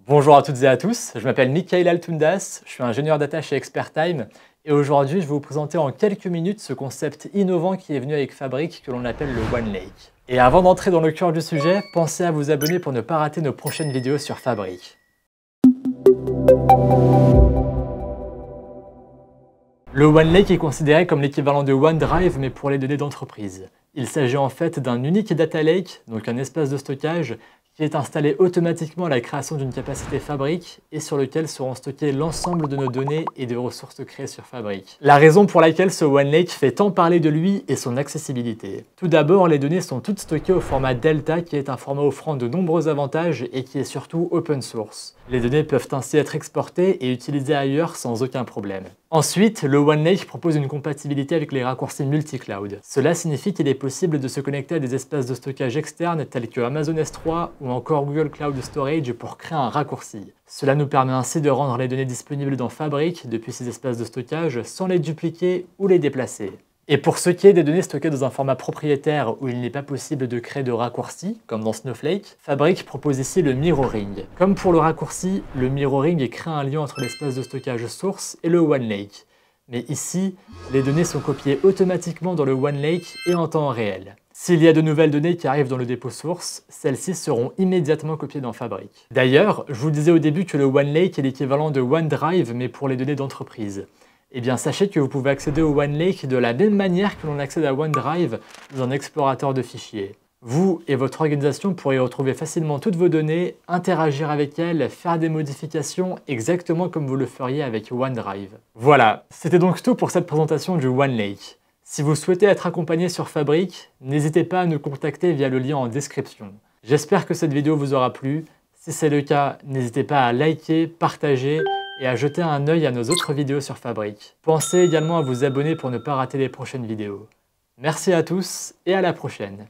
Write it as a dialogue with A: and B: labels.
A: Bonjour à toutes et à tous, je m'appelle Mikhail Altundas, je suis ingénieur data chez ExpertTime et aujourd'hui je vais vous présenter en quelques minutes ce concept innovant qui est venu avec Fabric que l'on appelle le OneLake. Et avant d'entrer dans le cœur du sujet, pensez à vous abonner pour ne pas rater nos prochaines vidéos sur Fabric. Le OneLake est considéré comme l'équivalent de OneDrive mais pour les données d'entreprise. Il s'agit en fait d'un unique data lake, donc un espace de stockage, qui est installé automatiquement à la création d'une capacité Fabric et sur lequel seront stockés l'ensemble de nos données et de ressources créées sur Fabric. La raison pour laquelle ce OneLake fait tant parler de lui est son accessibilité. Tout d'abord, les données sont toutes stockées au format Delta qui est un format offrant de nombreux avantages et qui est surtout open source. Les données peuvent ainsi être exportées et utilisées ailleurs sans aucun problème. Ensuite, le OneLake propose une compatibilité avec les raccourcis multi-cloud. Cela signifie qu'il est possible de se connecter à des espaces de stockage externes tels que Amazon S3 ou encore Google Cloud Storage pour créer un raccourci. Cela nous permet ainsi de rendre les données disponibles dans Fabric depuis ces espaces de stockage sans les dupliquer ou les déplacer. Et pour ce qui est des données stockées dans un format propriétaire où il n'est pas possible de créer de raccourcis, comme dans Snowflake, Fabric propose ici le mirroring. Comme pour le raccourci, le mirroring crée un lien entre l'espace de stockage source et le OneLake. Mais ici, les données sont copiées automatiquement dans le OneLake et en temps réel. S'il y a de nouvelles données qui arrivent dans le dépôt source, celles-ci seront immédiatement copiées dans Fabric. D'ailleurs, je vous disais au début que le OneLake est l'équivalent de OneDrive mais pour les données d'entreprise. Eh bien, sachez que vous pouvez accéder au OneLake de la même manière que l'on accède à OneDrive dans un explorateur de fichiers. Vous et votre organisation pourrez retrouver facilement toutes vos données, interagir avec elles, faire des modifications exactement comme vous le feriez avec OneDrive. Voilà, c'était donc tout pour cette présentation du OneLake. Si vous souhaitez être accompagné sur Fabric, n'hésitez pas à nous contacter via le lien en description. J'espère que cette vidéo vous aura plu. Si c'est le cas, n'hésitez pas à liker, partager et à jeter un œil à nos autres vidéos sur Fabric. Pensez également à vous abonner pour ne pas rater les prochaines vidéos. Merci à tous et à la prochaine.